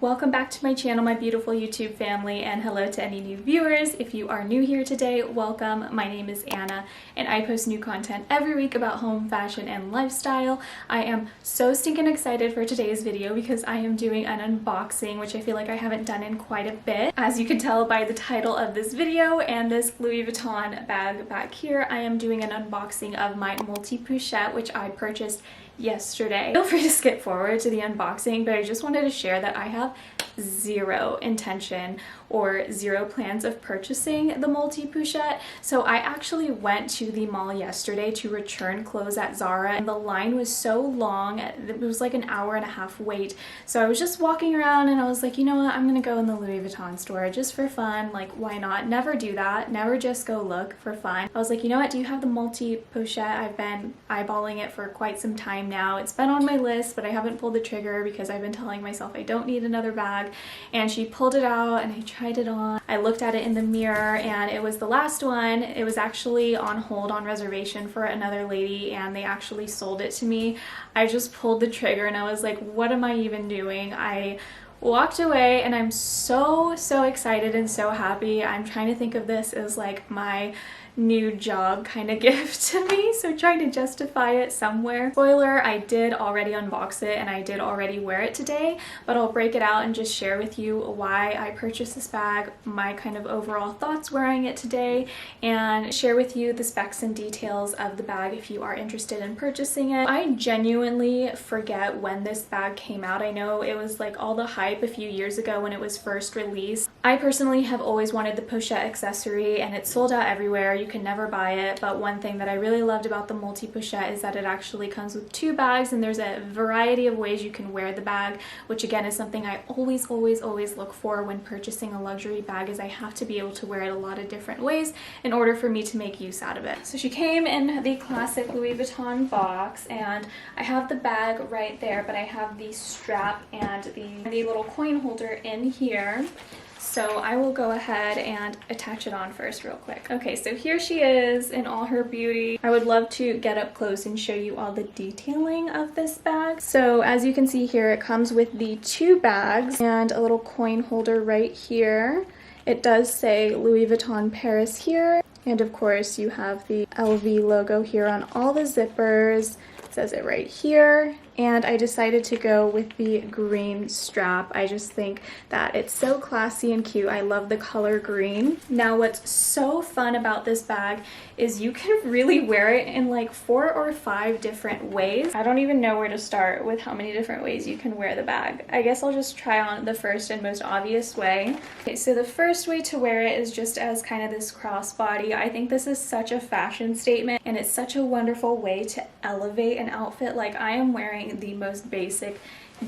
Welcome back to my channel, my beautiful YouTube family, and hello to any new viewers. If you are new here today, welcome. My name is Anna and I post new content every week about home, fashion, and lifestyle. I am so stinking excited for today's video because I am doing an unboxing, which I feel like I haven't done in quite a bit. As you can tell by the title of this video and this Louis Vuitton bag back here, I am doing an unboxing of my multi-pochette, which I purchased yesterday. Feel free to skip forward to the unboxing, but I just wanted to share that I have zero intention or zero plans of purchasing the multi-pochette. So I actually went to the mall yesterday to return clothes at Zara, and the line was so long, it was like an hour and a half wait. So I was just walking around and I was like, you know what, I'm gonna go in the Louis Vuitton store just for fun. Like, why not? Never do that, never just go look for fun. I was like, you know what, do you have the multi-pochette? I've been eyeballing it for quite some time now. It's been on my list, but I haven't pulled the trigger because I've been telling myself I don't need another bag. And she pulled it out and I tried it on. I looked at it in the mirror and it was the last one. It was actually on hold on reservation for another lady and they actually sold it to me. I just pulled the trigger and I was like, what am I even doing? I walked away and I'm so excited and so happy. I'm trying to think of this as like my new job kind of gift to me, so trying to justify it somewhere. Spoiler, I did already unbox it and I did already wear it today, but I'll break it out and just share with you why I purchased this bag, my kind of overall thoughts wearing it today, and share with you the specs and details of the bag if you are interested in purchasing it. I genuinely forget when this bag came out. I know it was like all the hype a few years ago when it was first released. I personally have always wanted the pochette accessory and it's sold out everywhere. You can never buy it, but one thing that I really loved about the multi-pochette is that it actually comes with two bags and there's a variety of ways you can wear the bag, which again is something I always look for when purchasing a luxury bag, is I have to be able to wear it a lot of different ways in order for me to make use out of it. So she came in the classic Louis Vuitton box and I have the bag right there, but I have the strap and the little coin holder in here. So I will go ahead and attach it on first real quick. Okay, so here she is in all her beauty. I would love to get up close and show you all the detailing of this bag. So as you can see here, it comes with the two bags and a little coin holder right here. It does say Louis Vuitton Paris here. And of course you have the LV logo here on all the zippers. It says it right here. And I decided to go with the green strap. I just think that it's so classy and cute. I love the color green. Now what's so fun about this bag is you can really wear it in like 4 or 5 different ways. I don't even know where to start with how many different ways you can wear the bag. I guess I'll just try on the first and most obvious way. Okay, so the first way to wear it is just as kind of this crossbody. I think this is such a fashion statement and it's such a wonderful way to elevate an outfit. Like, I am wearing the most basic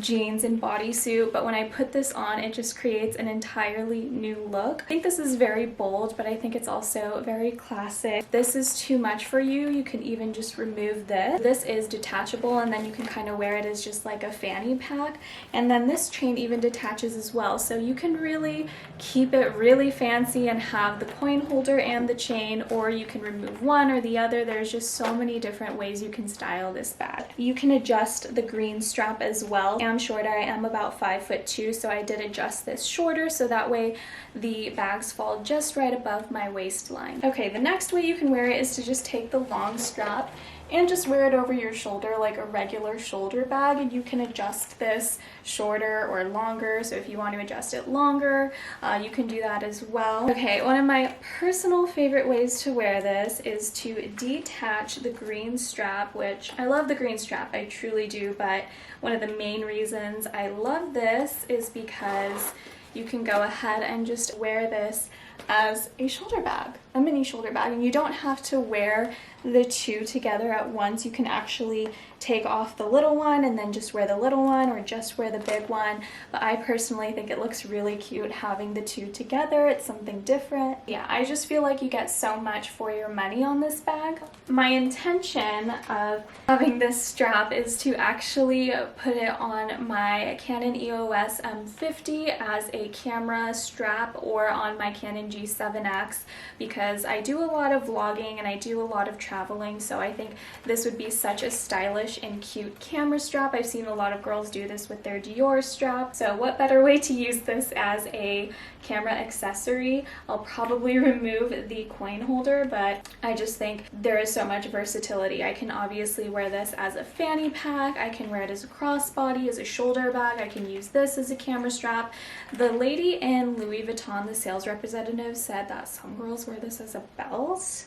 jeans and bodysuit, but when I put this on, it just creates an entirely new look. I think this is very bold, but I think it's also very classic. If this is too much for you, you can even just remove this. This is detachable and then you can kind of wear it as just like a fanny pack, and then this chain even detaches as well, so you can really keep it really fancy and have the coin holder and the chain, or you can remove one or the other. There's just so many different ways you can style this bag. You can adjust the green strap as well. I'm shorter, I am about 5'2", so I did adjust this shorter so that way the bags fall just right above my waistline. Okay, the next way you can wear it is to just take the long strap and just wear it over your shoulder like a regular shoulder bag, and you can adjust this shorter or longer. So if you want to adjust it longer, you can do that as well. Okay, one of my personal favorite ways to wear this is to detach the green strap, which I love the green strap, I truly do, but one of the main reasons I love this is because you can go ahead and just wear this as a shoulder bag, a mini shoulder bag, and you don't have to wear the two together at once. You can actually take off the little one and then just wear the little one, or just wear the big one, but I personally think it looks really cute having the two together. It's something different. Yeah, I just feel like you get so much for your money on this bag. My intention of having this strap is to actually put it on my Canon EOS M50 as a a camera strap or on my Canon G7X because I do a lot of vlogging and I do a lot of traveling, so I think this would be such a stylish and cute camera strap. I've seen a lot of girls do this with their Dior strap, so what better way to use this as a camera accessory? I'll probably remove the coin holder, but I just think there is so much versatility. I can obviously wear this as a fanny pack, I can wear it as a crossbody, as a shoulder bag, I can use this as a camera strap. The lady in Louis Vuitton, the sales representative, said that some girls wear this as a belt.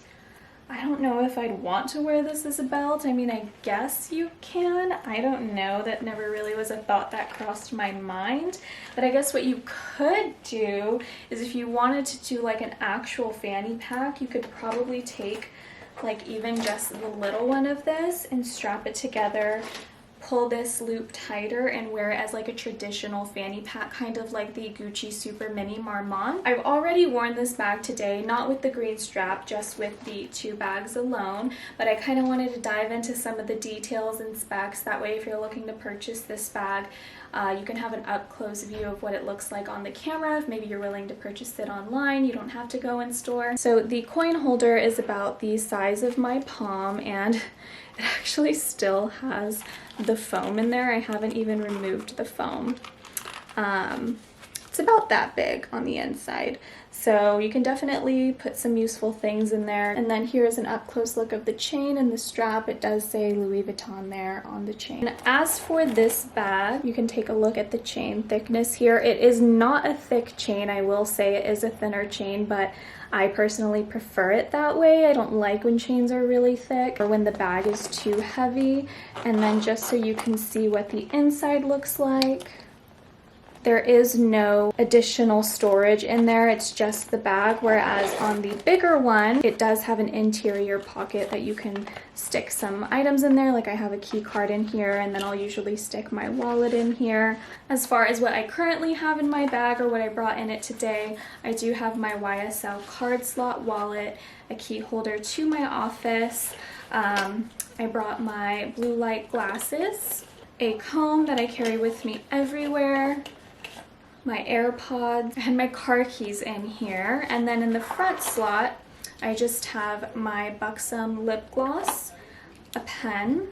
I don't know if I'd want to wear this as a belt. I mean, I guess you can. I don't know. That never really was a thought that crossed my mind. But I guess what you could do is if you wanted to do like an actual fanny pack, you could probably take like even just the little one of this and strap it together, pull this loop tighter and wear it as like a traditional fanny pack, kind of like the Gucci Super Mini Marmont. I've already worn this bag today, not with the green strap, just with the two bags alone, but I kind of wanted to dive into some of the details and specs. That way if you're looking to purchase this bag, you can have an up-close view of what it looks like on the camera. If maybe you're willing to purchase it online, you don't have to go in store. So the coin holder is about the size of my palm, and it actually still has the foam in there. I haven't even removed the foam. It's about that big on the inside, so you can definitely put some useful things in there. And then here's an up-close look of the chain and the strap. It does say Louis Vuitton there on the chain. And as for this bag, you can take a look at the chain thickness here. It is not a thick chain, I will say. It is a thinner chain, but I personally prefer it that way. I don't like when chains are really thick or when the bag is too heavy. And then just so you can see what the inside looks like, there is no additional storage in there, it's just the bag, whereas on the bigger one, it does have an interior pocket that you can stick some items in there. Like I have a key card in here, and then I'll usually stick my wallet in here. As far as what I currently have in my bag or what I brought in it today, I do have my YSL card slot wallet, a key holder to my office. I brought my blue light glasses, a comb that I carry with me everywhere, my AirPods, and my car keys in here. And then in the front slot, I just have my Buxom lip gloss, a pen,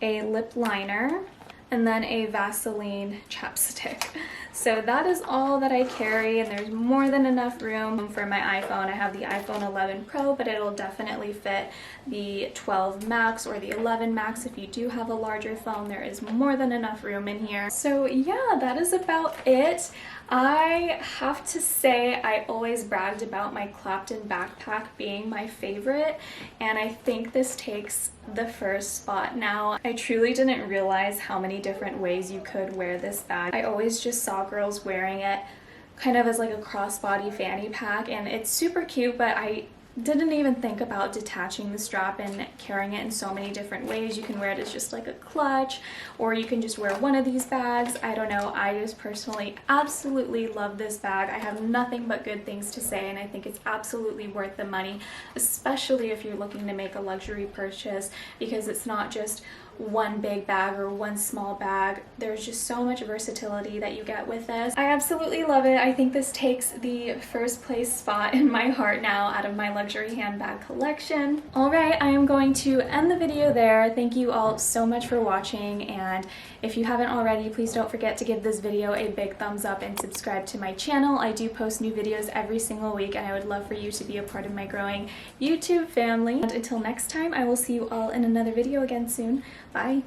a lip liner, and then a Vaseline chapstick. So that is all that I carry, and there's more than enough room for my iPhone. I have the iPhone 11 Pro, but it'll definitely fit the 12 Max or the 11 Max. If you do have a larger phone, there is more than enough room in here. So yeah, that is about it. I have to say I always bragged about my Clapton backpack being my favorite, and I think this takes the first spot. Now, I truly didn't realize how many different ways you could wear this bag. I always just saw girls wearing it kind of as like a crossbody fanny pack, and it's super cute, but I didn't even think about detaching the strap and carrying it in so many different ways. You can wear it as just like a clutch, or you can just wear one of these bags. I don't know, I just personally absolutely love this bag. I have nothing but good things to say, and I think it's absolutely worth the money, especially if you're looking to make a luxury purchase, because it's not just one big bag or one small bag. There's just so much versatility that you get with this. I absolutely love it. I think this takes the first place spot in my heart now out of my luxury handbag collection. Alright, I am going to end the video there. Thank you all so much for watching, and if you haven't already, please don't forget to give this video a big thumbs up and subscribe to my channel. I do post new videos every single week, and I would love for you to be a part of my growing YouTube family. And until next time, I will see you all in another video again soon. Bye!